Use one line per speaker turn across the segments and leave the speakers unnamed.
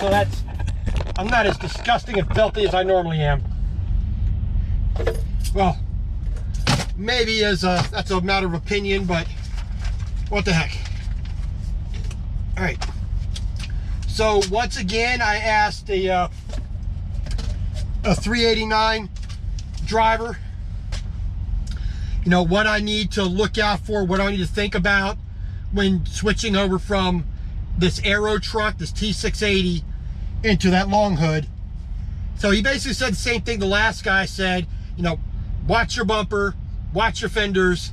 So I'm not as disgusting and filthy as I normally am. Well, maybe that's a matter of opinion, but what the heck. All right. So once again, I asked a 389 driver, you know, what I need to look out for, what I need to think about when switching over from this Aero truck, this T680, into that long hood. So he basically said the same thing the last guy said. You know, watch your bumper, watch your fenders.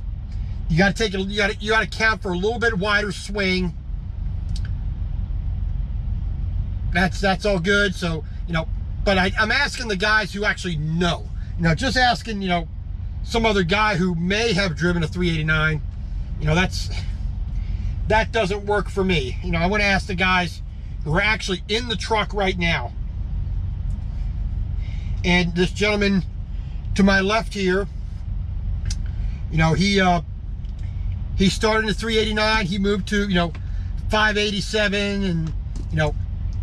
You got to you got to count for a little bit wider swing. That's all good. So, you know, but I'm asking the guys who actually know. You know, just asking, you know, some other guy who may have driven a 389. You know, that doesn't work for me. You know, I want to ask the guys who are actually in the truck right now. And this gentleman to my left here, you know, he started in a 389. He moved to, you know, 587 and, you know,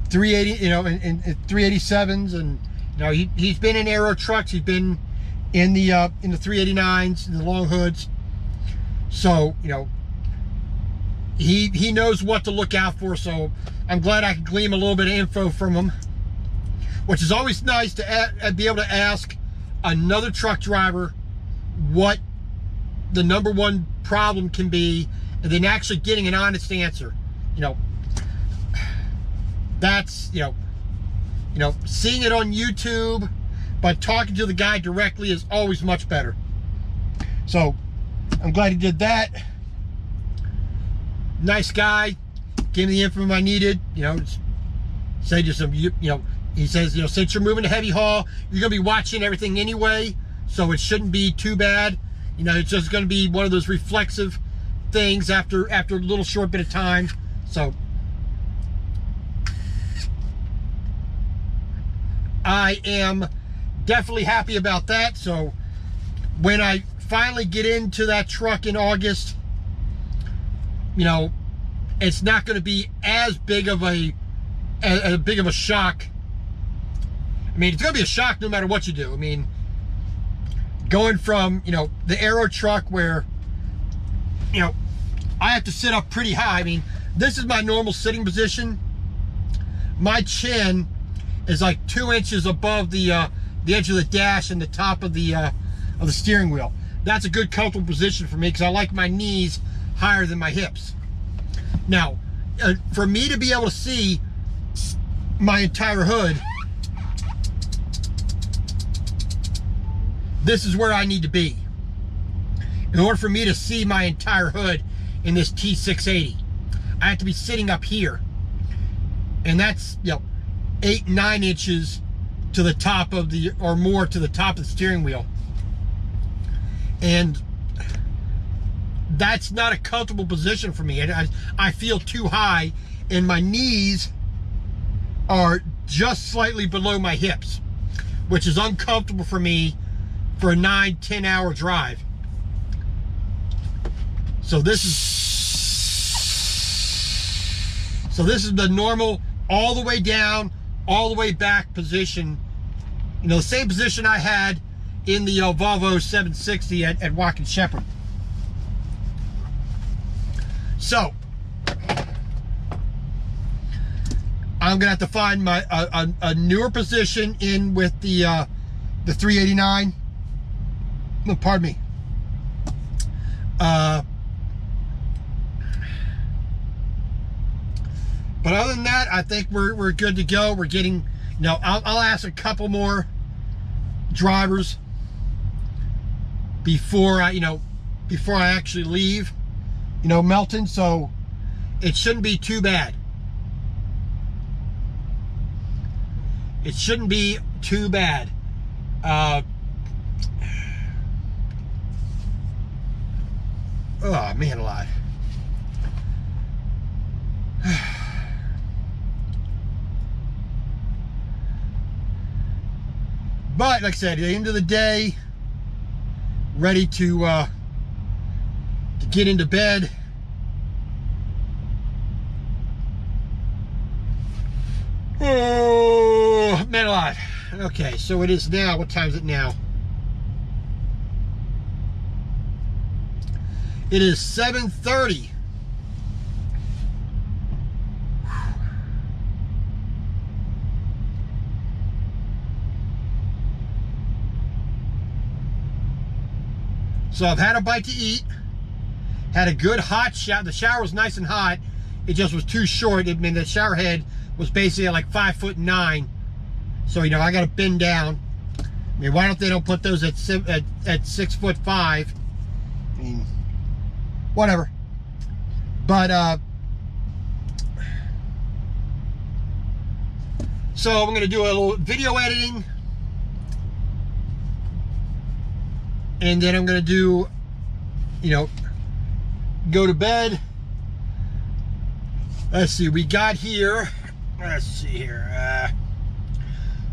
380, you know, and 387s, and you know, he's been in Aero trucks. He's been in the 389s, in the long hoods. So, you know, he knows what to look out for. So I'm glad I could glean a little bit of info from him, which is always nice to be able to ask another truck driver what the #1 problem can be, and then actually getting an honest answer. You know, that's, you know, seeing it on YouTube, but talking to the guy directly is always much better. So I'm glad he did that. Nice guy, gave me the info I needed. You know, say just some, you know, he says, you know, since you're moving to heavy haul, you're gonna be watching everything anyway, so it shouldn't be too bad. You know, it's just gonna be one of those reflexive things after a little short bit of time. So I am definitely happy about that. So when I finally get into that truck in August, you know, it's not going to be as big of a shock. I mean, it's going to be a shock no matter what you do. I mean, going from, you know, the Aero truck where, you know, I have to sit up pretty high. I mean, this is my normal sitting position. My chin is like 2 inches above the edge of the dash and the top of the steering wheel. That's a good comfortable position for me because I like my knees higher than my hips. Now, for me to be able to see my entire hood, this is where I need to be. In order for me to see my entire hood in this T680, I have to be sitting up here. And that's, you know, 8-9 inches to the top of the, or more to the top of the steering wheel. And that's not a comfortable position for me. I feel too high, and my knees are just slightly below my hips, which is uncomfortable for me for a 9-10 hour drive. So this is the normal, all the way down, all the way back position. You know, the same position I had in the Volvo 760 at Watkins Shepherd. So I'm gonna have to find my a newer position in with the 389. No, pardon me. But other than that, I think we're good to go. We're getting, you know, I'll ask a couple more drivers before I actually leave, you know, Melton. So it shouldn't be too bad. It shouldn't be too bad. Oh man alive. But like I said, at the end of the day, ready to get into bed. Oh, man alive. Okay, so it is now. What time is it now? It is 7:30. So I've had a bite to eat. Had a good hot shower. The shower was nice and hot. It just was too short. I mean, the shower head was basically at like 5'9". So, you know, I got to bend down. I mean, why don't they put those at 6'5"? I mean, whatever. But, so I'm going to do a little video editing. And then I'm going to do, you know, go to bed. Let's see, we got here. Let's see here.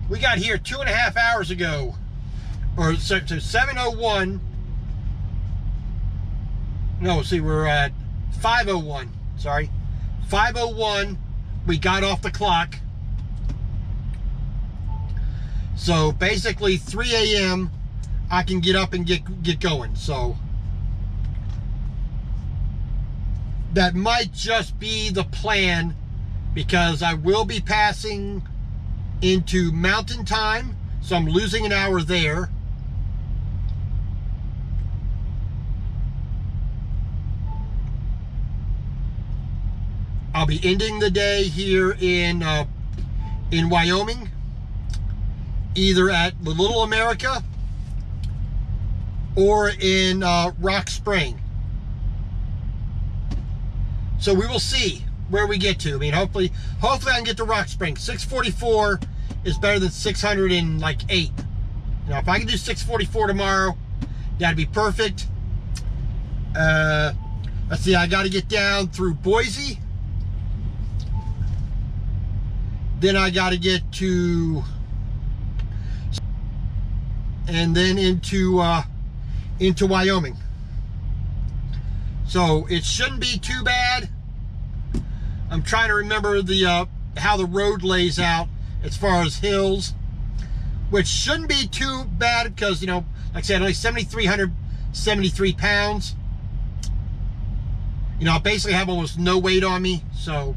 We got here 2.5 hours ago. Or so 7:01. No, see, we're at 5:01. Sorry. 5:01. We got off the clock. So basically 3 a.m. I can get up and get going. So that might just be the plan, because I will be passing into mountain time, so I'm losing an hour there. I'll be ending the day here in Wyoming, either at the Little America or in Rock Spring. So we will see where we get to. I mean, hopefully I can get to Rock Spring. 644 is better than 608. You know, if I can do 644 tomorrow, that'd be perfect. Let's see, I got to get down through Boise. Then I got to get to, and then into Wyoming. So it shouldn't be too bad. I'm trying to remember the how the road lays out as far as hills, which shouldn't be too bad because, you know, like I said, only 7,373 pounds. You know, I basically have almost no weight on me, so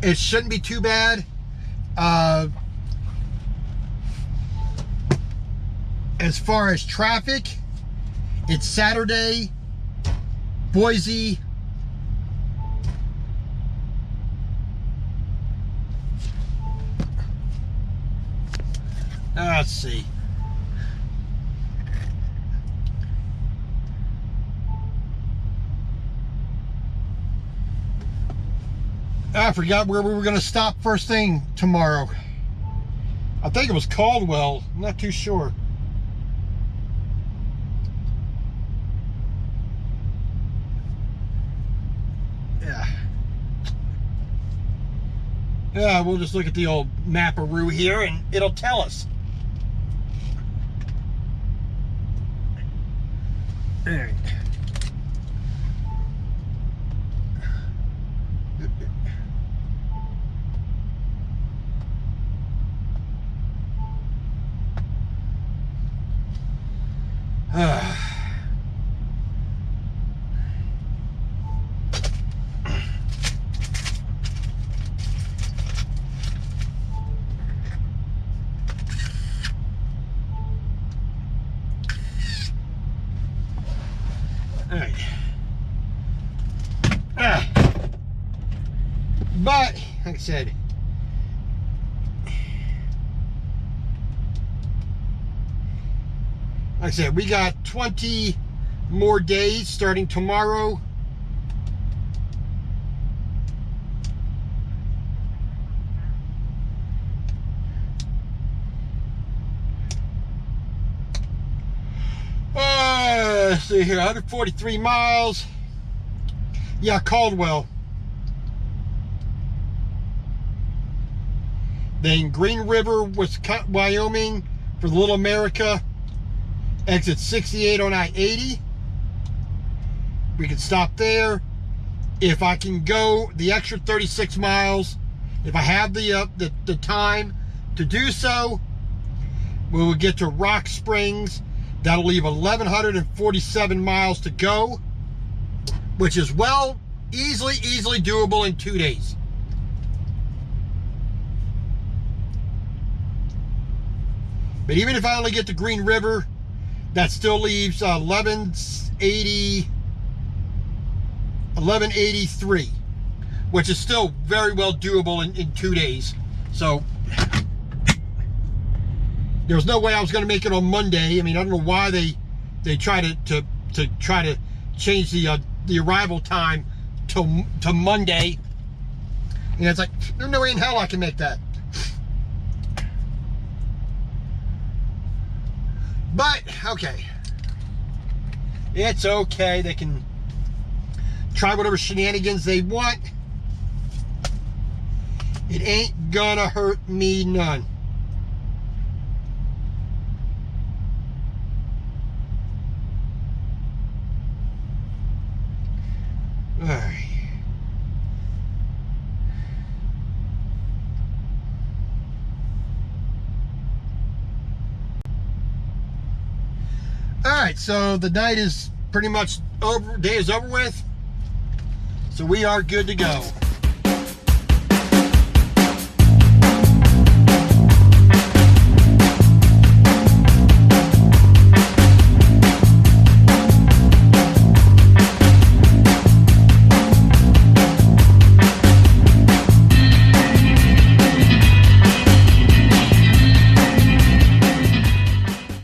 it shouldn't be too bad. As far as traffic, it's Saturday, Boise, let's see. I forgot where we were going to stop first thing tomorrow. I think it was Caldwell. I'm not too sure. Yeah, we'll just look at the old map-a-roo here and it'll tell us. All right. But, like I said, we got 20 more days starting tomorrow. Let's see here, 143 miles. Yeah, Caldwell. Then Green River, Wyoming for Little America. Exit 68 on I-80. We can stop there. If I can go the extra 36 miles If I have the time to do so, we will get to Rock Springs. That'll leave 1,147 miles to go, which is easily doable in 2 days. But even if I only get to Green River, that still leaves 1183, which is still very well doable in 2 days. So there was no way I was going to make it on Monday. I mean, I don't know why they try to try to change the arrival time to Monday. And it's like, there's no way in hell I can make that. But okay, it's okay. They can try whatever shenanigans they want. It ain't gonna hurt me none. All right. All right, so the night is pretty much over, day is over with. So we are good to go.